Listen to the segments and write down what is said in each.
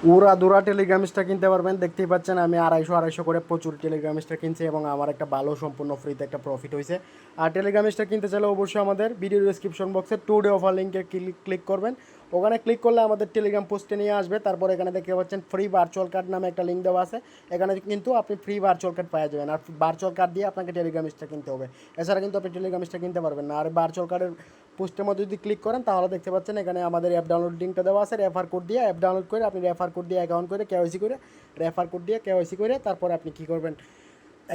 উড়াধুরা Telegram star কিনতে পারবেন। দেখতেই পাচ্ছেন আমি আড়াইশো করে প্রচুর টেলিগ্রাম স্টার কিনছি এবং আমার একটা ভালো সম্পূর্ণ ফ্রিতে একটা প্রফিট হয়েছে। আর টেলিগ্রাম স্টার কিনতে চাইলে অবশ্যই আমাদের ভিডিও ডিসক্রিপশন বক্সে টুডে অফার লিঙ্কে ক্লিক করবেন। ওখানে ক্লিক করলে আমাদের টেলিগ্রাম পোস্টে নিয়ে আসবে। তারপর এখানে দেখতে পাচ্ছেন ফ্রি ভার্চুয়াল কার্ড নামে একটা লিঙ্ক দেওয়া আছে। এখানে কিন্তু আপনি ফ্রি ভার্চুয়াল কার্ড পাওয়া যাবেন। আর ভার্চুয়াল কার্ড দিয়ে আপনাকে টেলিগ্রাম স্টার কিনতে হবে। এছাড়া কিন্তু আপনি টেলিগ্রাম স্টার কিনতে পারবেন না। আর ভার্চুয়াল কার্ডের পোস্টের মধ্যে যদি ক্লিক করেন তাহলে দেখতে পাচ্ছেন এখানে আমাদের অ্যাপ ডাউনলোড লিঙ্কটা দেওয়া আছে। রেফার কোড দিয়ে অ্যাপ ডাউনলোড করে আপনি রেফার কোড দিয়ে অ্যাকাউন্ট করে কেওয়াইসি করে রেফার কোড দিয়ে কেওয়াইসি করে তারপর আপনি কী করবেন,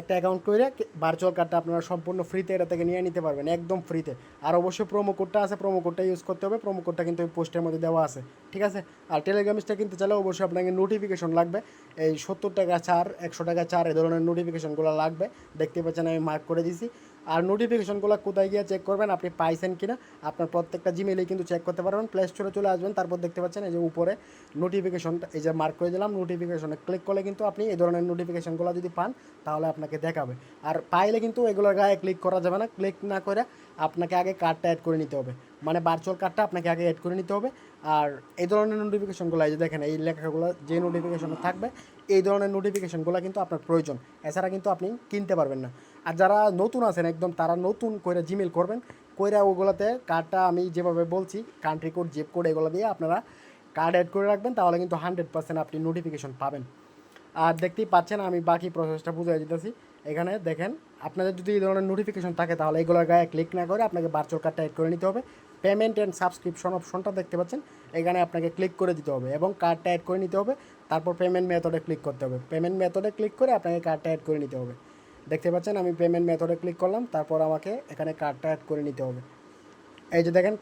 একটা অ্যাকাউন্ট করে ভার্চুয়াল কার্ডটা আপনারা সম্পূর্ণ ফ্রিতে এটা থেকে নিয়ে নিতে পারবেন, একদম ফ্রিতে। আর অবশ্যই প্রোমো কোডটা আছে, প্রোমো কোডটা ইউজ করতে হবে। প্রোমো কোডটা কিন্তু ওই পোস্টের মধ্যে দেওয়া আছে, ঠিক আছে। আর টেলিগ্রাম স্টার কিনতে চাইলে অবশ্যই আপনাকে নোটিফিকেশন লাগবে। এই 70 টাকা ছাড়, 100 টাকা ছাড়, এই ধরনের নোটিফিকেশনগুলো লাগবে। দেখতে পাচ্ছেন আমি মার্ক করে দিছি। আর নোটিফিকেশনগুলো কোথায় গিয়ে চেক করবেন, আপনি পাইছেন কিনা আপনার প্রত্যেকটা জিমেলেই কিন্তু চেক করতে পারবেন। প্লে স্টোরে চলে আসবেন, তারপর দেখতে পাচ্ছেন এই যে উপরে নোটিফিকেশনটা, এই যে মার্ক করে দিলাম, নোটিফিকেশনে ক্লিক করলে কিন্তু আপনি এই ধরনের নোটিফিকেশনগুলো যদি পান তাহলে আপনাকে দেখাবে। আর পাইলে কিন্তু এগুলোর গায়ে ক্লিক করা যাবে না। ক্লিক না করে আপনাকে আগে কার্ডটা অ্যাড করে নিতে হবে, মানে ভার্চুয়াল কার্ডটা আপনাকে আগে অ্যাড করে নিতে হবে। আর এই ধরনের নোটিফিকেশনগুলো, এই যে দেখেন এই লেখাগুলো যে নোটিফিকেশনে থাকবে, এই ধরনের নোটিফিকেশনগুলো কিন্তু আপনার প্রয়োজন। এছাড়া কিন্তু আপনি কিনতে পারবেন না। আর যারা নতুন আছেন একদম, তারা নতুন করে জিমেল করবেন, কইরা ওগুলোতে কার্ডটা আমি যেভাবে বলছি, কান্ট্রি কোড, জিপ কোড, এগুলো দিয়ে আপনারা কার্ড অ্যাড করে রাখবেন, তাহলে কিন্তু 100% আপনি নোটিফিকেশন পাবেন। আর দেখতেই পাচ্ছেন আমি বাকি প্রসেসটা বুঝিয়ে দিতেছি। এখানে দেখেন, আপনাদের যদি এই ধরনের নোটিফিকেশন থাকে তাহলে এইগুলোর গায়ে ক্লিক না করে আপনাকে ভার্চুয়াল কার্ডটা অ্যাড করে নিতে হবে। পেমেন্ট অ্যান্ড সাবস্ক্রিপশন অপশনটা দেখতে পাচ্ছেন, এখানে আপনাকে ক্লিক করে দিতে হবে এবং কার্ডটা অ্যাড করে নিতে হবে। তারপর পেমেন্ট মেথডে ক্লিক করতে হবে। পেমেন্ট মেথডে ক্লিক করে আপনাকে কার্ডটা অ্যাড করে নিতে হবে। দেখতে পাচ্ছেন আমি পেমেন্ট মেথডে ক্লিক করলাম, তারপর আমাকে এখানে কার্ডটা অ্যাড করে নিতে হবে। এই যে দেখেন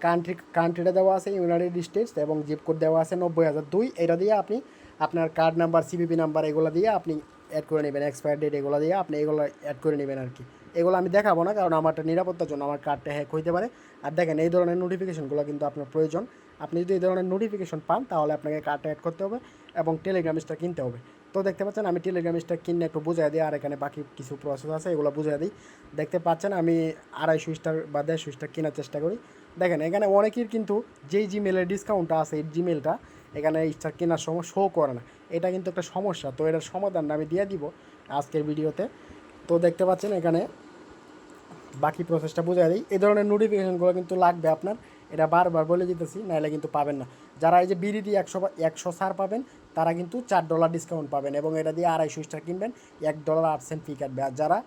কান্ট্রিটা দেওয়া আছে ইউনাইটেড স্টেটস এবং জিপ কোড দেওয়া আছে 90,002। এটা দিয়ে আপনি আপনার কার্ড নাম্বার, সিভিভি নাম্বার, এগুলো দিয়ে আপনি অ্যাড করে নেবেন। এক্সপায়ার ডেট এগুলো দিয়ে আপনি এগুলো অ্যাড করে নেবেন আর কি। এগুলো আমি দেখাবো না, কারণ আমারটা নিরাপত্তার জন্য, আমার কার্ডটা হ্যাক হইতে পারে। আর দেখেন এই ধরনের নোটিফিকেশনগুলো কিন্তু আপনার প্রয়োজন। আপনি যদি এই ধরনের নোটিফিকেশন পান তাহলে আপনাকে কার্ডটা অ্যাড করতে হবে এবং টেলিগ্রাম স্টার কিনতে হবে। তো দেখতে পাচ্ছেন আমি টেলিগ্রাম স্টার কিনে একটু বুঝিয়ে দিই, আর এখানে বাকি কিছু প্রসেস আছে এগুলো বুঝিয়ে দিই। দেখতে পাচ্ছেন আমি 250 স্টার বা 150 স্টার কেনার চেষ্টা করি। দেখেন এখানে অনেকের কিন্তু যেই জিমেলের ডিসকাউন্টটা আছে, এই জিমেলটা এখানে স্টার কেনার সময় শো করে না। এটা কিন্তু একটা সমস্যা। তো এটার সমাধানটা আমি দিয়ে দিব আজকের ভিডিওতে। তো দেখতে পাচ্ছেন এখানে বাকি প্রসেসটা বুঝিয়ে দিই। এই ধরনের নোটিফিকেশনগুলো কিন্তু লাগবে আপনার, এটা বারবার বলে দিতেছি, নাহলে কিন্তু পাবেন না। যারা এই যে বিডিটি 100 ছাড় পাবেন তারা কিন্তু $4 ডিসকাউন্ট পাবেন এবং এটা দিয়ে 250 স্টার কিনবেন, $1.08 ফি কাটবে। আর যারা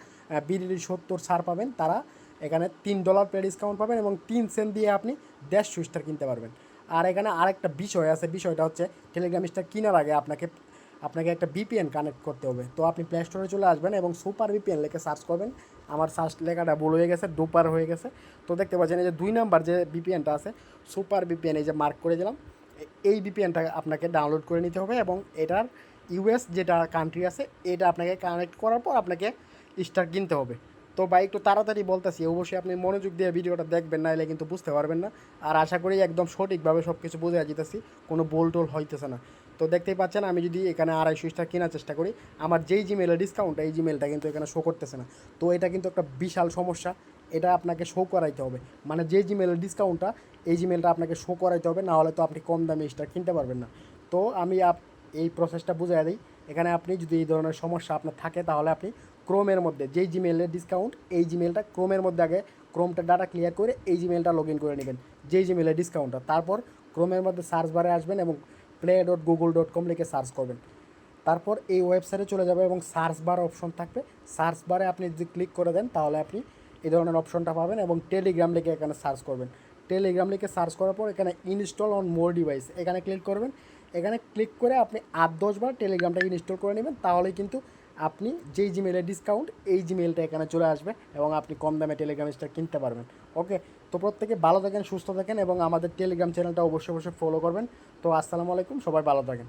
বিডিটি 70 ছাড় পাবেন তারা এখানে $3 পে ডিসকাউন্ট পাবেন এবং 3 সেন্ট দিয়ে আপনি 150 স্টার কিনতে পারবেন। আর এখানে আরেকটা বিষয় আছে, বিষয়টা হচ্ছে টেলিগ্রাম স্টার কেনার আগে আপনাকে একটা ভিপিএন কানেক্ট করতে হবে। তো আপনি প্লে স্টোরে চলে আসবেন এবং সুপার ভিপিএন লিখে সার্চ করবেন। আমার সার্চ লেখাটা ভুল হয়ে গেছে, ডুপার হয়ে গেছে। তো দেখতে পাচ্ছেন এই যে 2 নাম্বার যে ভিপিএনটা আছে, সুপার ভিপিএন, এই যে মার্ক করে দিলাম, এই ভিপিএনটা আপনাকে ডাউনলোড করে নিতে হবে এবং এটার ইউএস যেটা কান্ট্রি আছে এটা আপনাকে কানেক্ট করার পর আপনাকে স্টার কিনতে হবে। তো ভাই একটু তাড়াতাড়ি বলতেছি, অবশ্যই আপনি মনোযোগ দিয়ে ভিডিওটা দেখবেন, না এলে কিন্তু বুঝতে পারবেন না। আর আশা করি একদম সঠিকভাবে সব কিছু বুঝে যেতেছি, কোনো বোল টোল হইতেছে না। তো দেখতেই পাচ্ছেন আমি যদি এখানে 250 স্টার কেনার চেষ্টা করি, আমার যেই জিমেলের ডিসকাউন্ট, এই জিমেলটা কিন্তু এখানে শো করতেছে না। তো এটা কিন্তু একটা বিশাল সমস্যা। এটা আপনাকে শো করাইতে হবে, মানে যে জিমেলের ডিসকাউন্টটা, এই জিমেলটা আপনাকে শো করাইতে হবে, না হলে তো আপনি কম দামে স্টার কিনতে পারবেন না। তো আমি এই প্রসেসটা বুঝিয়ে দিই। এখানে আপনি যদি এই ধরনের সমস্যা আপনার থাকে তাহলে আপনি ক্রোমের মধ্যে যেই জিমেলের ডিসকাউন্ট, এই জিমেলটা ক্রোমের মধ্যে আগে ক্রোমটা ডাটা ক্লিয়ার করে এই জিমেলটা লগ ইন করে নেবেন, যেই জিমেলের ডিসকাউন্টটা। তারপর ক্রোমের মধ্যে সার্চ বারে আসবেন এবং play.google.com লিখে সার্চ করবেন। তারপর এই ওয়েবসাইটে চলে যাবে এবং সার্চ বার অপশন থাকবে। সার্চ বারে আপনি যদি ক্লিক করে দেন তাহলে আপনি এই ধরনের অপশনটা পাবেন এবং টেলিগ্রাম লিখে এখানে সার্চ করবেন। টেলিগ্রাম লিখে সার্চ করার পর এখানে ইনস্টল অন মোর ডিভাইস এখানে ক্লিক করবেন। এখানে ক্লিক করে আপনি 8-10 বার টেলিগ্রামটা ইনস্টল করে নেবেন, তাহলেই কিন্তু আপনি যেই জিমেলের ডিসকাউন্ট, এই জিমেলটা এখানে চলে আসবে এবং আপনি কম দামে টেলিগ্রাম স্টার কিনতে পারবেন। ওকে, তো প্রত্যেকে ভালো থাকেন, সুস্থ থাকেন এবং আমাদের টেলিগ্রাম চ্যানেলটা অবশ্যই অবশ্যই ফলো করবেন। তো আসসালামু আলাইকুম, সবাই ভালো থাকেন।